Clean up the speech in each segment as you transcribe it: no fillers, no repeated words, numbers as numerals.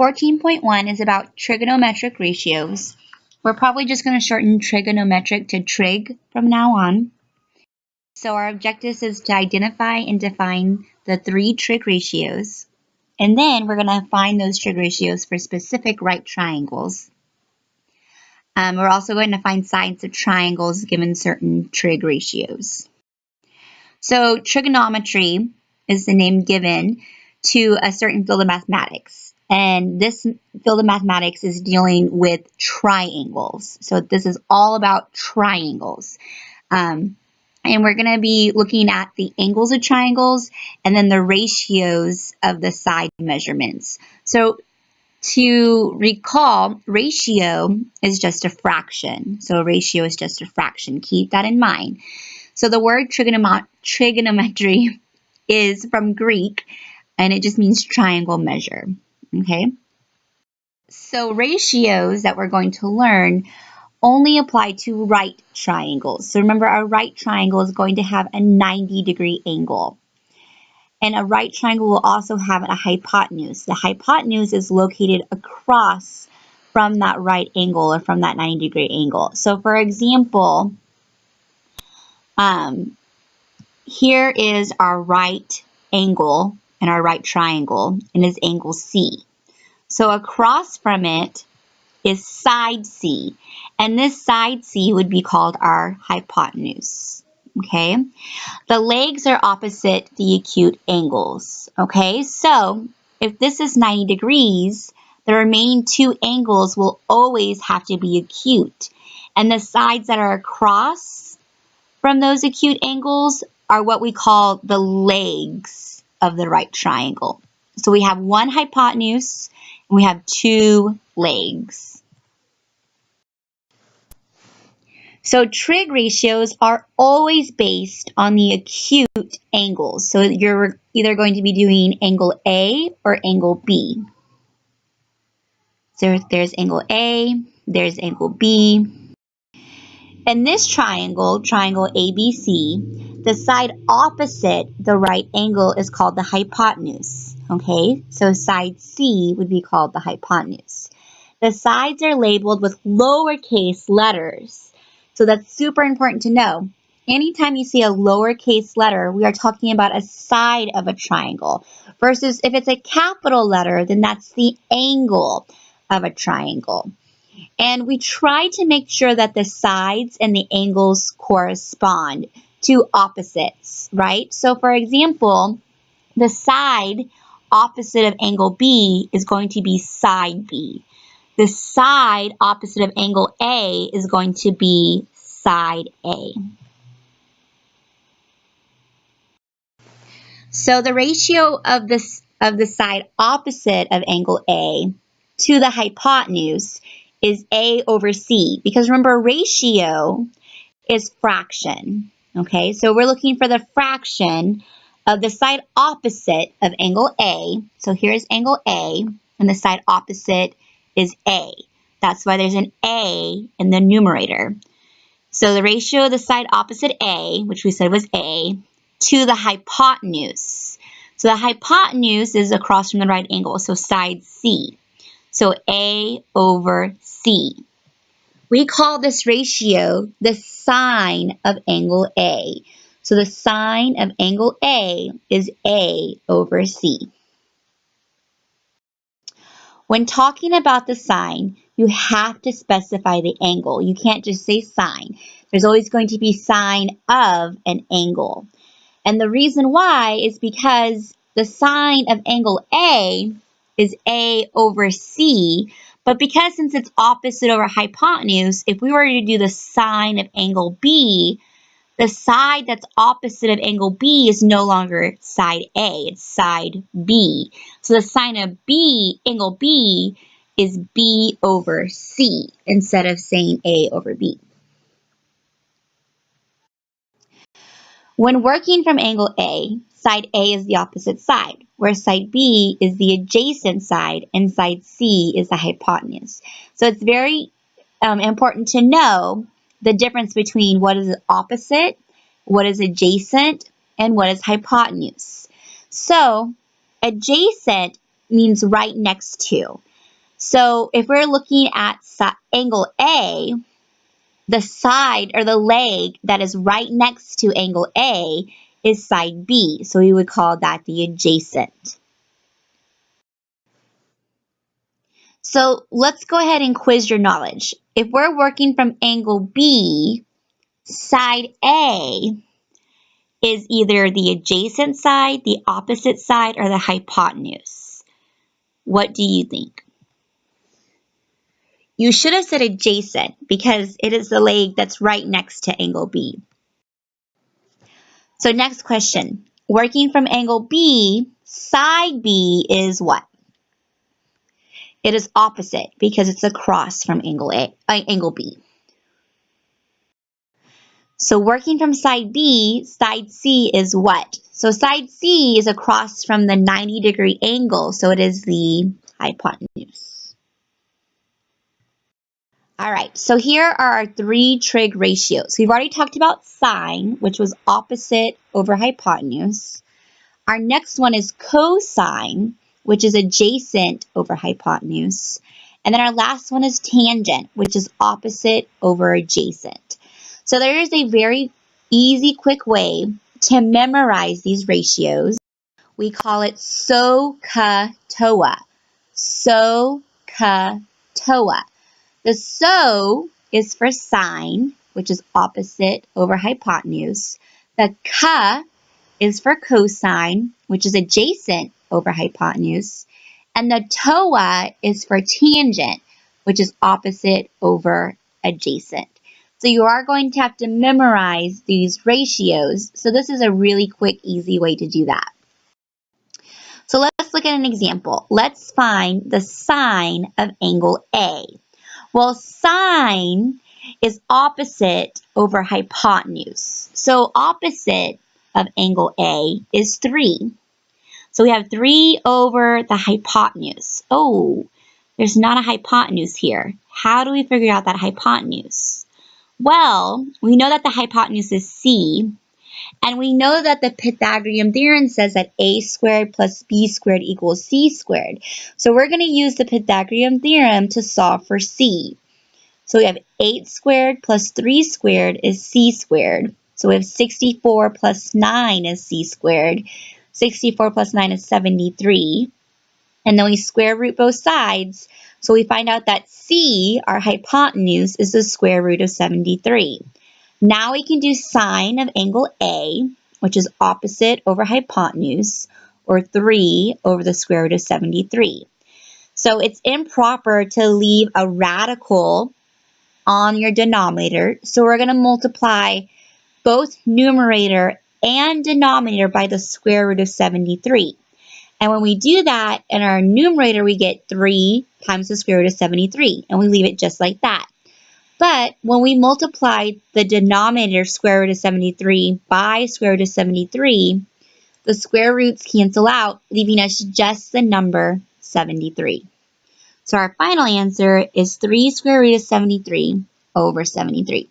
14.1 is about trigonometric ratios. We're probably just going to shorten trigonometric to trig from now on. So our objective is to identify and define the 3 trig ratios. And then we're going to find those trig ratios for specific right triangles. We're also going to find sides of triangles given certain trig ratios. So trigonometry is the name given to a certain field of mathematics. And this field of mathematics is dealing with triangles. So this is all about triangles. And we're going to be looking at the angles of triangles and then the ratios of the side measurements. So to recall, ratio is just a fraction. So a ratio is just a fraction. Keep that in mind. So the word trigonometry is from Greek, and it just means triangle measure. Okay? So ratios that we're going to learn only apply to right triangles. So remember, our right triangle is going to have a 90-degree angle. And a right triangle will also have a hypotenuse. The hypotenuse is located across from that right angle or from that 90-degree angle. So for example, here is our right angle and our right triangle, and is angle C. So across from it is side C, and this side C would be called our hypotenuse. Okay, the legs are opposite the acute angles. Okay, so if this is 90 degrees, the remaining 2 angles will always have to be acute, and the sides that are across from those acute angles are what we call the legs of the right triangle. So we have 1 hypotenuse and we have 2 legs. So trig ratios are always based on the acute angles. So you're either going to be doing angle A or angle B. So there's angle A, there's angle B. In this triangle, triangle ABC, the side opposite the right angle is called the hypotenuse. Okay, so side C would be called the hypotenuse. The sides are labeled with lowercase letters. So that's super important to know. Anytime you see a lowercase letter, we are talking about a side of a triangle. Versus if it's a capital letter, then that's the angle of a triangle. And we try to make sure that the sides and the angles correspond to opposites, right? So for example, the side opposite of angle B is going to be side B. The side opposite of angle A is going to be side A. So the ratio of the side opposite of angle A to the hypotenuse is A over C. Because remember, ratio is fraction. Okay, so we're looking for the fraction of the side opposite of angle A. So here's angle A, and the side opposite is A. That's why there's an A in the numerator. So the ratio of the side opposite A, which we said was A, to the hypotenuse. So the hypotenuse is across from the right angle, so side C. So A over C. We call this ratio the sine of angle A. So the sine of angle A is A over C. When talking about the sine, you have to specify the angle. You can't just say sine. There's always going to be sine of an angle. And the reason why is because the sine of angle A is A over C, but because since it's opposite over hypotenuse, if we were to do the sine of angle B, the side that's opposite of angle B is no longer side A, it's side B. So the sine of angle B is B over C instead of saying A over B. When working from angle A, side A is the opposite side, where side B is the adjacent side and side C is the hypotenuse. So it's very important to know the difference between what is opposite, what is adjacent, and what is hypotenuse. So adjacent means right next to. So if we're looking at angle A, the side or the leg that is right next to angle A is side B. So we would call that the adjacent. So let's go ahead and quiz your knowledge. If we're working from angle B, side A is either the adjacent side, the opposite side, or the hypotenuse. What do you think? You should have said adjacent because it is the leg that's right next to angle B. So next question. Working from angle B, side B is what? It is opposite because it's across from angle B. So working from side B, side C is what? So side C is across from the 90-degree angle, so it is the hypotenuse. All right, so here are our three trig ratios. We've already talked about sine, which was opposite over hypotenuse. Our next one is cosine, which is adjacent over hypotenuse. And then our last one is tangent, which is opposite over adjacent. So there is a very easy, quick way to memorize these ratios. We call it SOHCAHTOA. SOHCAHTOA. The SO is for sine, which is opposite over hypotenuse. The CA is for cosine, which is adjacent over hypotenuse. And the TOA is for tangent, which is opposite over adjacent. So you are going to have to memorize these ratios. So this is a really quick, easy way to do that. So let's look at an example. Let's find the sine of angle A. Well, sine is opposite over hypotenuse. So opposite of angle A is 3. So we have 3 over the hypotenuse. Oh, there's not a hypotenuse here. How do we figure out that hypotenuse? Well, we know that the hypotenuse is C, and we know that the Pythagorean theorem says that a squared plus b squared equals c squared. So we're going to use the Pythagorean theorem to solve for c. So we have 8 squared plus 3 squared is c squared. So we have 64 plus 9 is c squared. 64 plus 9 is 73. And then we square root both sides. So we find out that c, our hypotenuse, is the square root of 73. Now we can do sine of angle A, which is opposite over hypotenuse, or 3 over the square root of 73. So it's improper to leave a radical on your denominator. So we're going to multiply both numerator and denominator by the square root of 73. And when we do that, in our numerator, we get 3 times the square root of 73, and we leave it just like that. But when we multiply the denominator square root of 73 by square root of 73, the square roots cancel out, leaving us just the number 73. So our final answer is 3 square root of 73 over 73.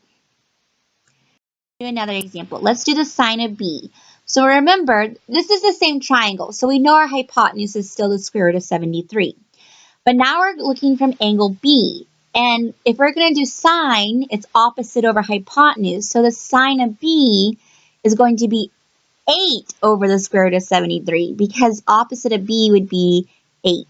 Do another example. Let's do the sine of B. So remember, this is the same triangle, so we know our hypotenuse is still the square root of 73. But now we're looking from angle B, and if we're going to do sine, it's opposite over hypotenuse, so the sine of B is going to be 8 over the square root of 73, because opposite of B would be 8.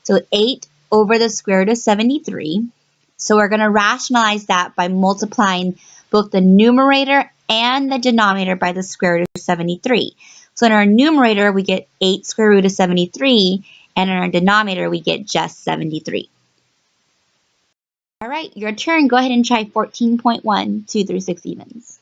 So 8 over the square root of 73. So we're going to rationalize that by multiplying both the numerator and the denominator by the square root of 73. So in our numerator, we get 8 square root of 73, and in our denominator, we get just 73. All right, your turn. Go ahead and try 14.1, 2 through 6 evens.